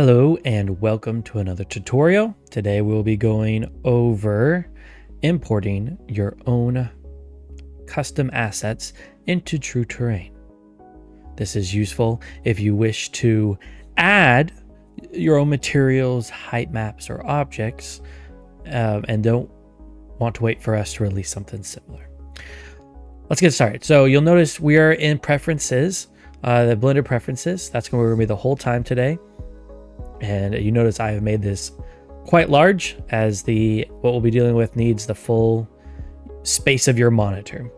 Hello and welcome to another tutorial. Today we'll be going over importing your own custom assets into TrueTERRAIN. This is useful if you wish to add your own materials, height maps, or objects and don't want to wait for us to release something similar. Let's get started. So you'll notice we are in preferences, the Blender preferences. That's where we're going to be the whole time today. And you notice I have made this quite large as what we'll be dealing with needs the full space of your monitor.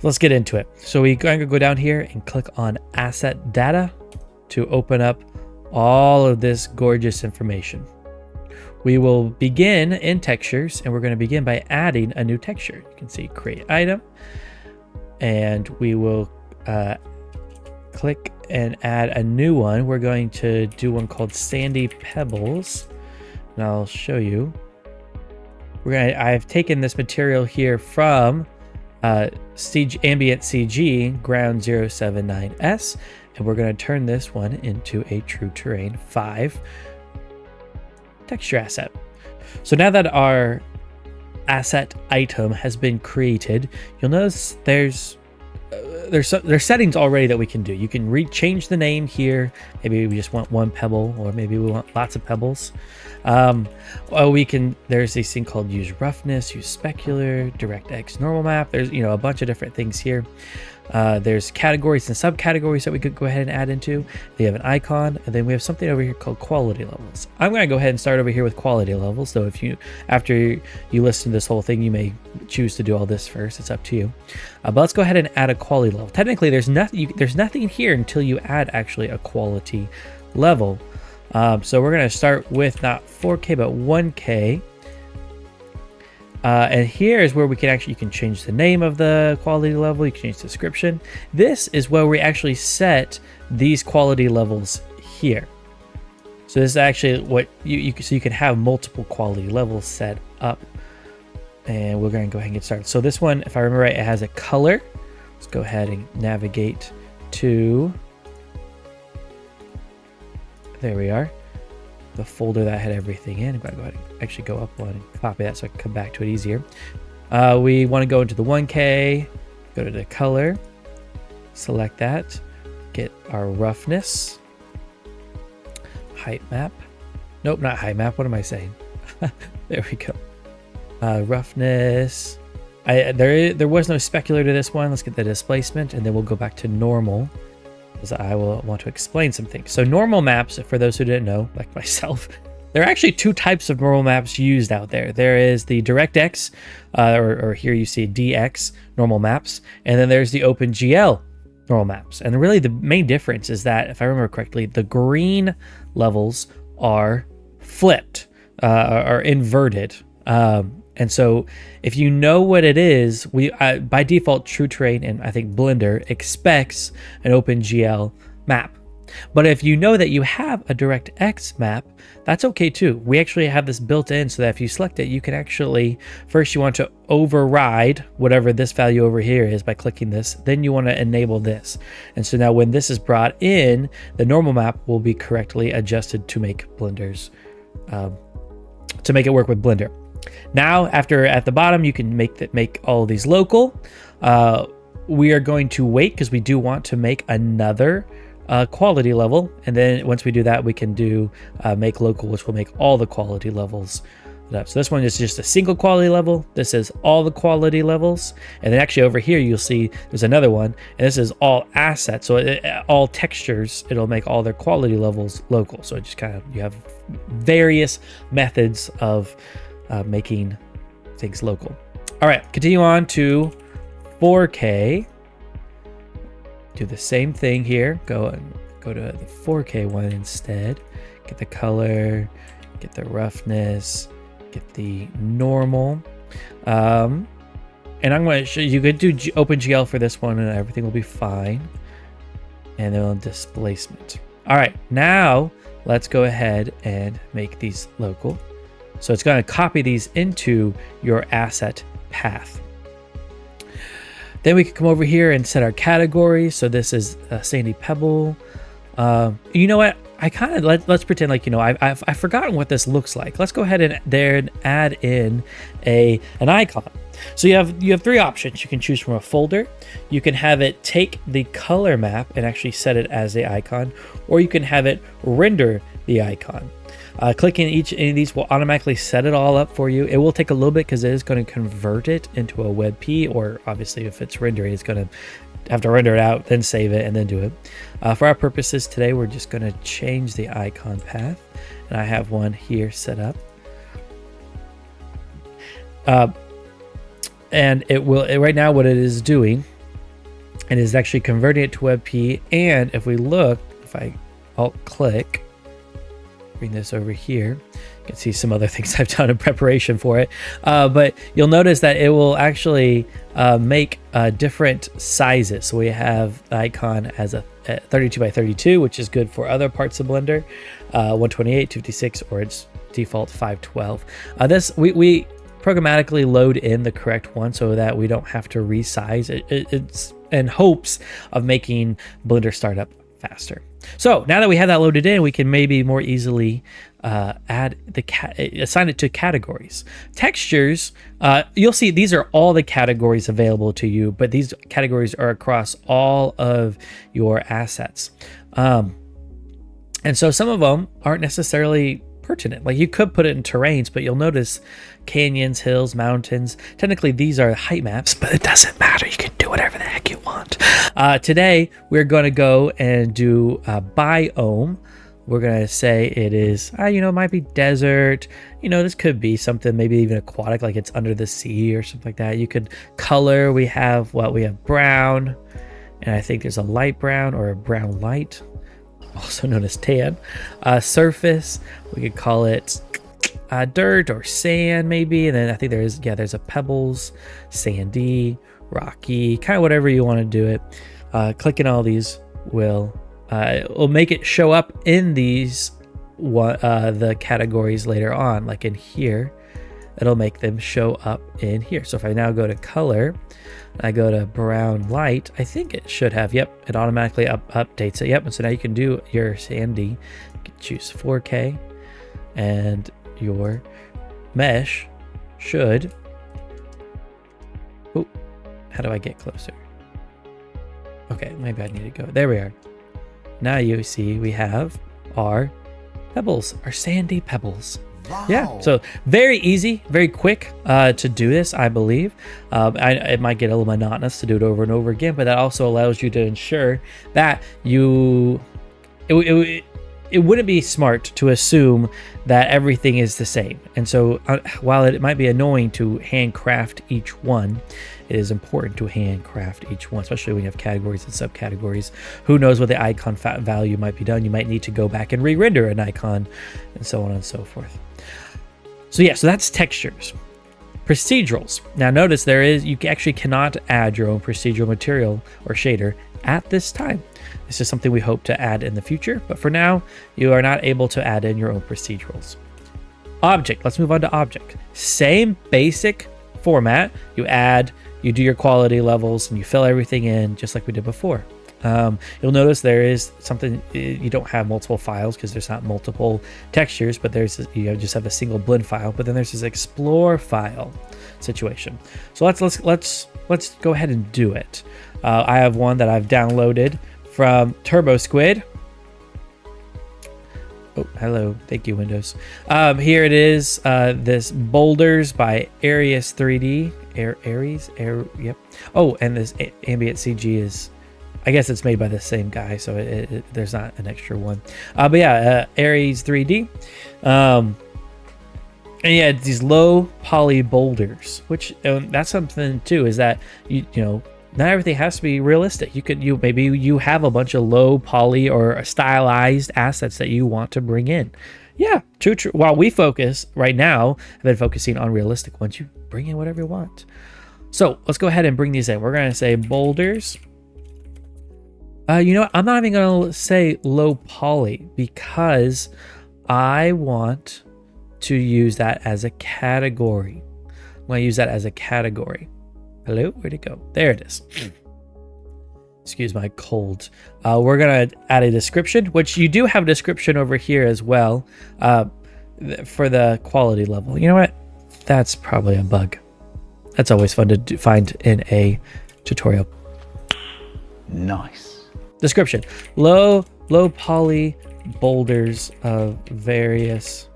Let's get into it. So we're going to go down here and click on Asset Data to open up all of this gorgeous information. We will begin in textures, and we're going to begin by adding a new texture. You can see Create Item, and we will click and add a new one. We're going to do one called Sandy Pebbles, and I'll show you. I've taken this material here from Ambient CG Ground 079S, and we're going to turn this one into a TrueTERRAIN 5 texture asset. So now that our asset item has been created, you'll notice there's settings already that we can do. You can change the name here. Maybe we just want one pebble, or maybe we want lots of pebbles. There's this thing called use roughness, use specular, DirectX normal map. There's a bunch of different things here. There's categories and subcategories that we could go ahead and add into. They have an icon, and then we have something over here called quality levels. I'm going to go ahead and start over here with quality levels. So after you listen to this whole thing, you may choose to do all this first. It's up to you. But let's go ahead and add a quality level. Technically, there's nothing here until you add actually a quality level. So we're going to start with not 4K but 1K. And here is where you can change the name of the quality level. You can change the description. This is where we actually set these quality levels here. So this is actually what so you can have multiple quality levels set up. And we're going to go ahead and get started. So this one, if I remember right, it has a color. Let's go ahead and navigate to, there we are, the folder that had everything in. I'm going to go ahead and actually go up one and copy that so I can come back to it easier. We want to go into the 1K, go to the color, select that, get our roughness, height map. Nope, not height map. What am I saying? There we go. Roughness. There was no specular to this one. Let's get the displacement, and then we'll go back to normal, because I will want to explain some things. So normal maps, for those who didn't know, like myself, there are actually two types of normal maps used out there. There is the DirectX, or here you see DX normal maps, and then there's the OpenGL normal maps. And really the main difference is that, if I remember correctly, the green levels are flipped, or inverted. And so if you know what it is, by default, TrueTERRAIN and I think Blender expects an OpenGL map. But if you know that you have a DirectX map, that's okay too. We actually have this built in so that if you select it, you can actually, first you want to override whatever this value over here is by clicking this. Then you want to enable this. And so now when this is brought in, the normal map will be correctly adjusted to make Blender's, to make it work with Blender. Now, at the bottom, you can make all of these local. We are going to wait because we do want to make another quality level. And then once we do that, we can do make local, which will make all the quality levels up. So this one is just a single quality level. This is all the quality levels. And then actually over here, you'll see there's another one. And this is all assets. So all textures, it'll make all their quality levels local. So it just you have various methods of making things local. All right, continue on to 4K. Do the same thing here. Go to the 4K one instead. Get the color, get the roughness, get the normal. And I'm going to show you could do OpenGL for this one, and everything will be fine. And then displacement. All right, now let's go ahead and make these local. So it's going to copy these into your asset path. Then we can come over here and set our category. So this is a sandy pebble. You know what? I kind of let's pretend like, you know, I've forgotten what this looks like. Let's go ahead and add in an icon. So you have three options. You can choose from a folder. You can have it take the color map and actually set it as the icon, or you can have it render the icon. Clicking each of these will automatically set it all up for you. It will take a little bit because it is going to convert it into a WebP, or obviously if it's rendering, it's going to have to render it out, then save it, and then do it. For our purposes today, we're just going to change the icon path, and I have one here set up. And it will, right now what it is doing, it is actually converting it to WebP. And if we look, if I alt click, bring this over here, you can see some other things I've done in preparation for it. But you'll notice that it will actually make different sizes. So we have the icon as a 32 by 32, which is good for other parts of Blender, 128, 256, or its default 512. This we programmatically load in the correct one so that we don't have to resize it. It's in hopes of making Blender startup faster. So now that we have that loaded in, we can maybe more easily assign it to categories. Textures, you'll see these are all the categories available to you, but these categories are across all of your assets. And so some of them aren't necessarily pertinent. Like you could put it in terrains, but you'll notice canyons, hills, mountains. Technically, these are height maps, but it doesn't matter. You can do whatever the heck you want. Today, we're going to go and do a biome. We're going to say it is, you know, it might be desert. You know, this could be something, maybe even aquatic, like it's under the sea or something like that. You could color. We have brown, and I think there's a light brown or a brown light, also known as tan. Surface, we could call it dirt or sand maybe, and then I think there's a pebbles, sandy, rocky, kind of whatever you want to do it. Clicking all these will make it show up in these the categories later on, like in here. It'll make them show up in here. So if I now go to color, I go to brown light, I think it should have, yep, it automatically updates it. Yep, and so now you can do your sandy, you can choose 4K, and your mesh should, oh, how do I get closer? Okay, maybe I need to go, there we are. Now you see we have our pebbles, our sandy pebbles. Wow. Yeah, so very easy, very quick to do this, I believe. It might get a little monotonous to do it over and over again, but that also allows you to ensure that it wouldn't be smart to assume that everything is the same. And so while it might be annoying to handcraft each one, it is important to handcraft each one, especially when you have categories and subcategories. Who knows what the icon value might be done. You might need to go back and re-render an icon and so on and so forth. So yeah, so that's textures. Procedurals. Now notice you actually cannot add your own procedural material or shader at this time. This is something we hope to add in the future, but for now, you are not able to add in your own procedurals. Object, let's move on to object. Same basic format. You do your quality levels and you fill everything in just like we did before. You'll notice there is something, you don't have multiple files because there's not multiple textures, but you just have a single blend file, but then there's this explore file situation. So let's go ahead and do it. I have one that I've downloaded from TurboSquid. Oh, hello. Thank you, Windows. Here it is. This Boulders by Aries 3D. Yep. Oh, and this ambient CG is, I guess it's made by the same guy, so there's not an extra one. But yeah, Aries 3D. And yeah, these low poly boulders, which that's something too, is that you know, not everything has to be realistic. Maybe you have a bunch of low poly or stylized assets that you want to bring in. Yeah, true. While we focus right now, I've been focusing on realistic ones. You bring in whatever you want. So let's go ahead and bring these in. We're going to say boulders. You know what? I'm not even going to say low poly because I want to use that as a category. I'm going to use that as a category. Hello, where'd it go? There it is. Excuse my cold. We're gonna add a description, which you do have a description over here as well, for the quality level. You know what? That's probably a bug. That's always fun to find in a tutorial. Nice. Description: low poly boulders of various.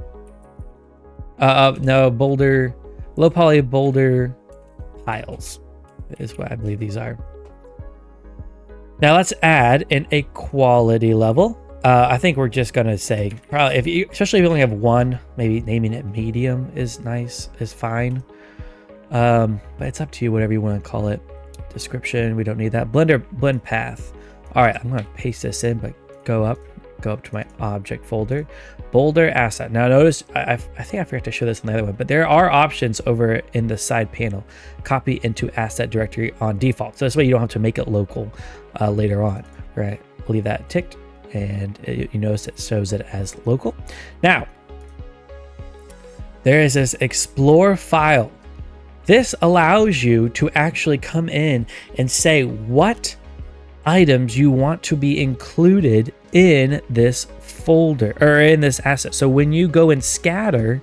Low poly boulder piles is what I believe these are. Now let's add in a quality level. I think we're just gonna say probably especially if you only have one, maybe naming it medium is nice, is fine. But it's up to you, whatever you want to call it. Description, we don't need that. Blend path. All right, I'm gonna paste this in, but go up to my object folder, boulder asset. Now notice, I think I forgot to show this on the other one, but there are options over in the side panel. Copy into asset directory on default. So this way you don't have to make it local later on, right? I'll leave that ticked, and you notice it shows it as local. Now, there is this explore file. This allows you to actually come in and say what items you want to be included in this folder or in this asset. So when you go and scatter,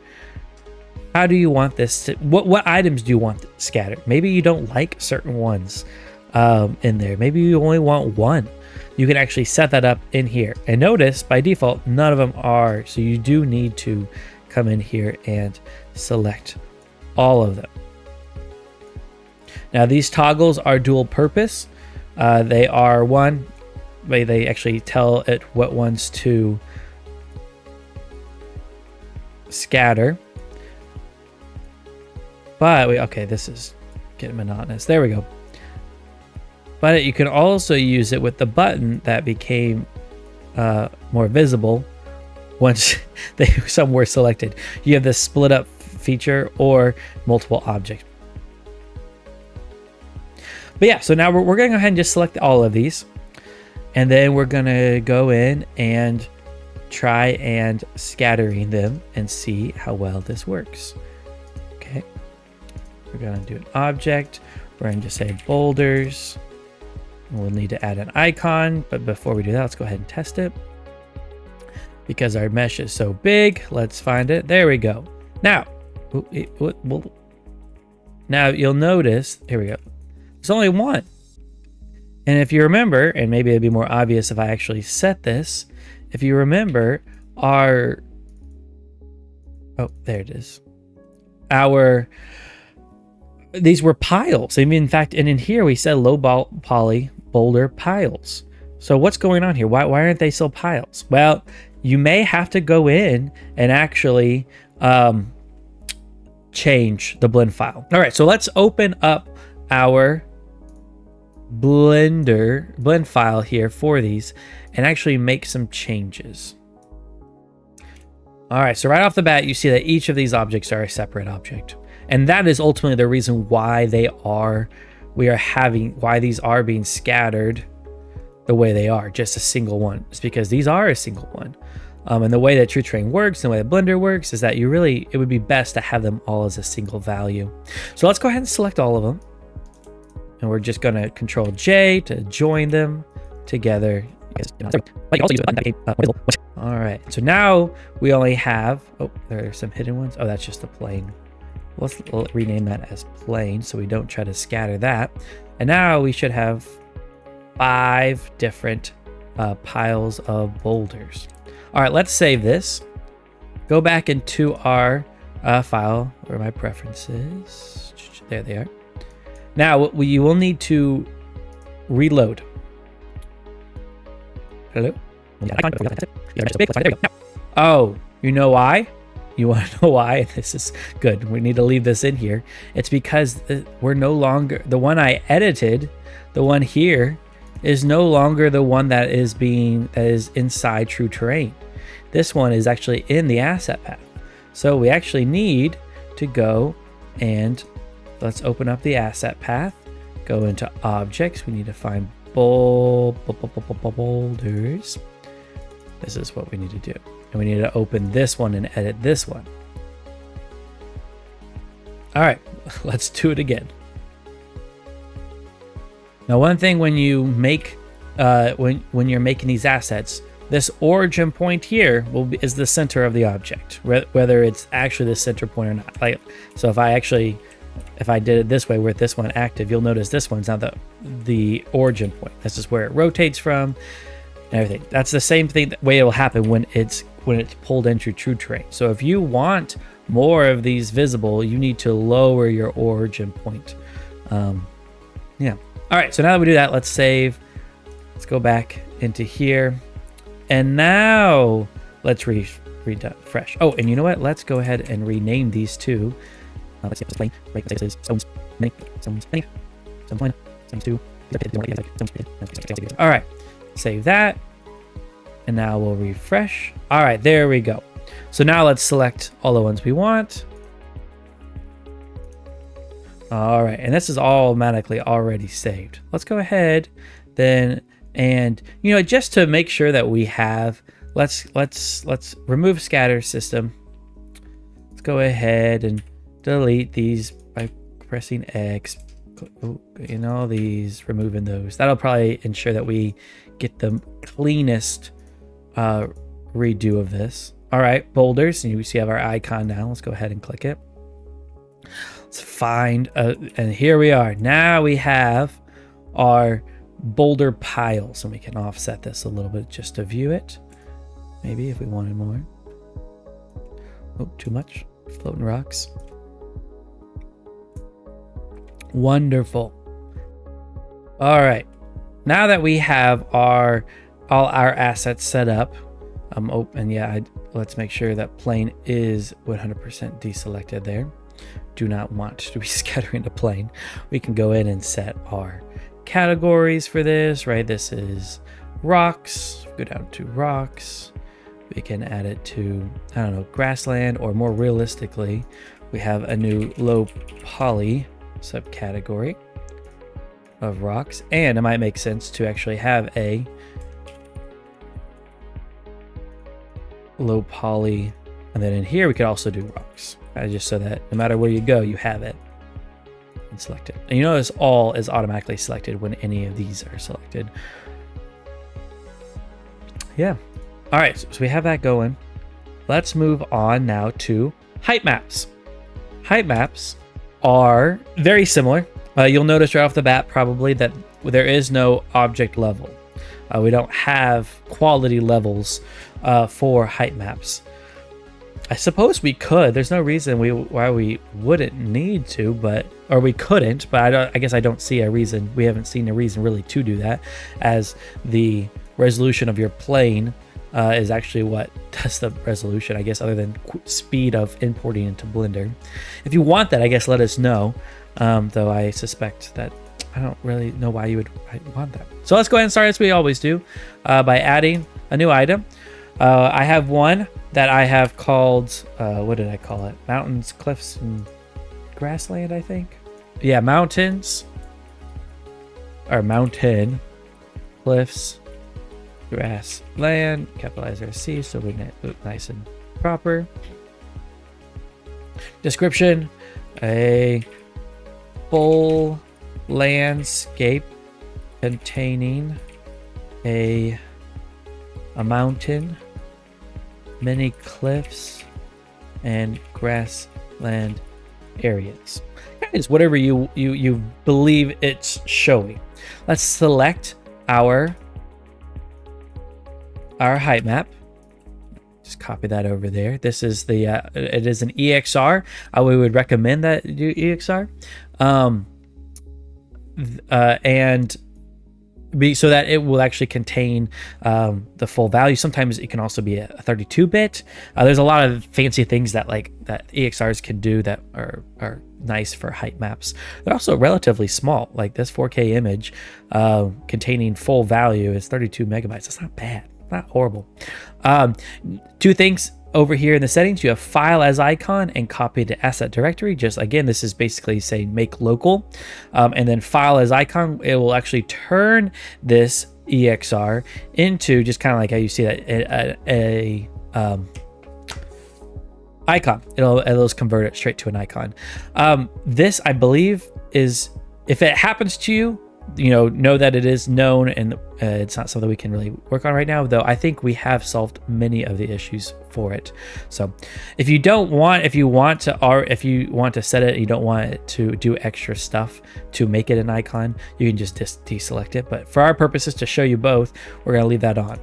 how do you want this to, what items do you want scattered? Maybe you don't like certain ones in there. Maybe you only want one. You can actually set that up in here, and notice by default none of them are, so you do need to come in here and select all of them. Now these toggles are dual purpose. They are they actually tell it what ones to scatter. But okay, this is getting monotonous. There we go. But you can also use it with the button that became more visible once some were selected. You have this split up feature or multiple object. But yeah, so now we're going to go ahead and just select all of these. And then we're going to go in and try and scattering them and see how well this works. Okay. We're going to do an object. We're going to just say boulders. We'll need to add an icon. But before we do that, let's go ahead and test it. Because our mesh is so big, let's find it. There we go. Now, now you'll notice, here we go. There's only one. And if you remember, and maybe it'd be more obvious if I actually set this, if you remember our, oh, there it is. These were piles. I mean, in fact, and in here we said low poly boulder piles. So what's going on here? Why aren't they still piles? Well, you may have to go in and actually change the blend file. All right, so let's open up our blend file here for these and actually make some changes. All right, so right off the bat, you see that each of these objects are a separate object. And that is ultimately the reason why why these are being scattered the way they are, just a single one. It's because these are a single one. And the way that TrueTERRAIN works and the way that Blender works is that it would be best to have them all as a single value. So let's go ahead and select all of them. And we're just gonna Control J to join them together. All right, so now we only have, oh, there are some hidden ones. Oh, that's just a plane. Let's rename that as plane so we don't try to scatter that. And now we should have 5 different piles of boulders. All right, let's save this. Go back into our file where my preferences. There they are. Now you will need to reload. Hello? Oh, you know why? You want to know why? This is good. We need to leave this in here. It's because we're no longer, the one I edited, the one here, is no longer the one that is inside TrueTERRAIN. This one is actually in the asset path. So we actually need to go and let's open up the asset path, go into objects. We need to find boulders. This is what we need to do. And we need to open this one and edit this one. All right, let's do it again. Now, one thing when you make, when you're making these assets, this origin point here is the center of the object, whether it's actually the center point or not. Like, so if I did it this way, with this one active, you'll notice this one's not the origin point. This is where it rotates from and everything. That's the same thing, the way it will happen when it's pulled into TrueTERRAIN. So if you want more of these visible, you need to lower your origin point. Yeah. All right, so now that we do that, let's save. Let's go back into here. And now let's refresh. Oh, and you know what? Let's go ahead and rename these two. Let's see if it's plain. Right, this is stones, many, stones, many, stones, one, stones, two. All right, save that. And now we'll refresh. All right, there we go. So now let's select all the ones we want. All right, and this is automatically already saved. Let's go ahead then, and you know, just to make sure that we have, let's remove scatter system. Let's go ahead and delete these by pressing X. You know, these, removing those. That'll probably ensure that we get the cleanest redo of this. All right, boulders, and you see have our icon now. Let's go ahead and click it. Let's find, and here we are. Now we have our boulder piles, and we can offset this a little bit just to view it. Maybe if we wanted more. Oh, too much. Floating rocks. Wonderful. All right. Now that we have all our assets set up, and yeah, let's make sure that plane is 100% deselected there. Do not want to be scattering the plane. We can go in and set our categories for this, right? This is rocks. Go down to rocks. We can add it to, I don't know, grassland, or more realistically, we have a new low poly subcategory of rocks. And it might make sense to actually have a low poly, and then in here we could also do rocks, just so that no matter where you go, you have it and select it. And you notice all is automatically selected when any of these are selected. Yeah. All right, so we have that going. Let's move on now to Heightmaps. Heightmaps are very similar. You'll notice right off the bat probably that there is no object level. We don't have quality levels for Heightmaps. I suppose we could. There's no reason why we wouldn't need to, or we couldn't. But I guess I don't see a reason. We haven't seen a reason really to do that, as the resolution of your plane is actually what does the resolution, I guess, other than speed of importing into Blender. If you want that, I guess let us know. Though I suspect that I don't really know why you would want that. So let's go ahead and start as we always do by adding a new item. I have one that I have called, what did I call it? Mountains, cliffs, and grassland, I think. Yeah, mountains, or mountain, cliffs, grassland, capitalize our C so we get it nice and proper. Description, a full landscape containing a mountain, many cliffs, and grassland areas. Guys, whatever you believe it's showing. Let's select our Heightmap. Just copy that over there. This is the it is an EXR. We would recommend that you do EXR, and so that it will actually contain the full value. Sometimes it can also be a 32-bit. There's a lot of fancy things that EXRs can do that are nice for Heightmaps. They're also relatively small. Like this 4K image containing full value is 32 megabytes. That's not bad. Not horrible. Two things over here in the settings. You have file as icon and copy to asset directory. Just again, this is basically saying make local, and then file as icon. It will actually turn this EXR into just kind of like how you see that a icon. It'll just convert it straight to an icon. This, I believe, is, if it happens to you, know that it is known, and it's not something we can really work on right now, though I think we have solved many of the issues for it. So if you want to set it, you don't want it to do extra stuff to make it an icon, you can just deselect it. But for our purposes, to show you both, we're going to leave that on.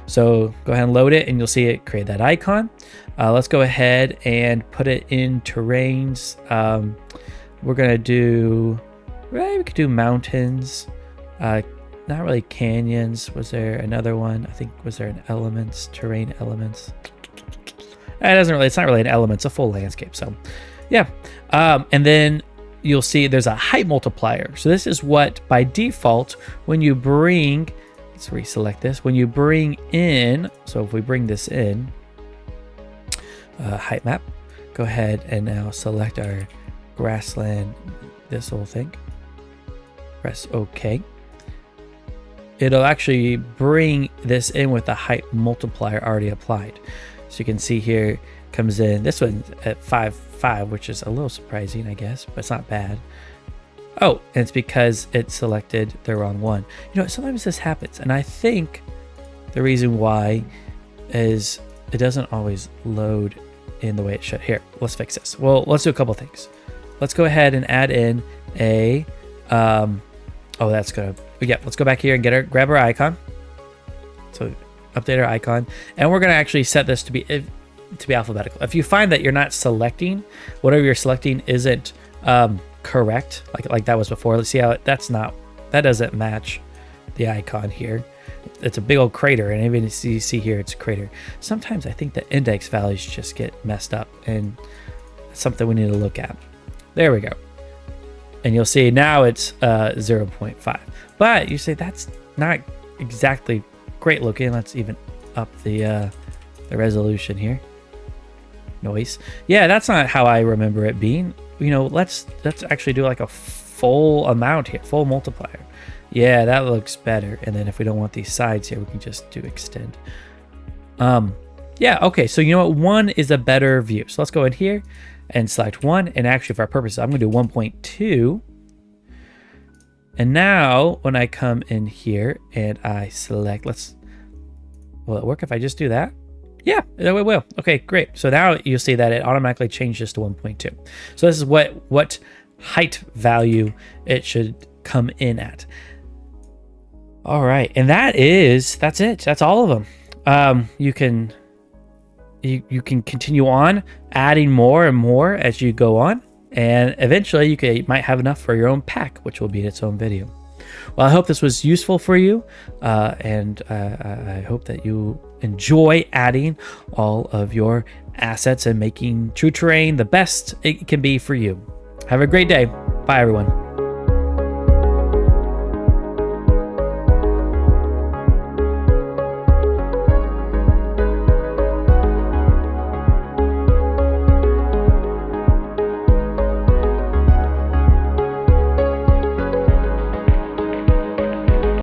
So go ahead and load it, and you'll see it create that icon. Let's go ahead and put it in terrains. We're going to do, we could do mountains, not really canyons. Was there another one? I think, was there an elements, terrain elements? It's not really an element, it's a full landscape. So yeah. And then you'll see there's a height multiplier. So this is what by default, when you bring, let's reselect this. When you bring in, so if we bring this in, height map, go ahead and now select our grassland, this whole thing. Press OK. It'll actually bring this in with the height multiplier already applied. So you can see here comes in, this one at 5.5, which is a little surprising, I guess, but it's not bad. Oh, and it's because it selected the wrong one. Sometimes this happens, and I think the reason why is it doesn't always load in the way it should. Here, let's fix this. Well, let's do a couple things. Let's go ahead and add in a, let's go back here and grab our icon. So update our icon, and we're gonna actually set this to be alphabetical. If you find that you're not selecting, whatever you're selecting isn't correct, like that was before. Let's see how that doesn't match the icon here. It's a big old crater, and even you see here it's a crater. Sometimes I think the index values just get messed up, and it's something we need to look at. There we go. And you'll see now it's 0.5. But you say that's not exactly great looking. Let's even up the resolution here. Noise. Yeah, that's not how I remember it being. Let's actually do like a full amount here, full multiplier. Yeah, that looks better. And then if we don't want these sides here, we can just do extend. Yeah, okay. So you know what? 1 is a better view. So let's go in here and select 1. And actually, for our purposes, I'm going to do 1.2. And now when I come in here and I select, will it work if I just do that? Yeah, it will. Okay, great. So now you'll see that it automatically changes to 1.2. So this is what height value it should come in at. All right, and that's it. That's all of them. You can continue on adding more and more as you go on, and eventually you might have enough for your own pack, which will be in its own video. Well, I hope this was useful for you, and I hope that you enjoy adding all of your assets and making TrueTERRAIN the best it can be for you. Have a great day. Bye, everyone.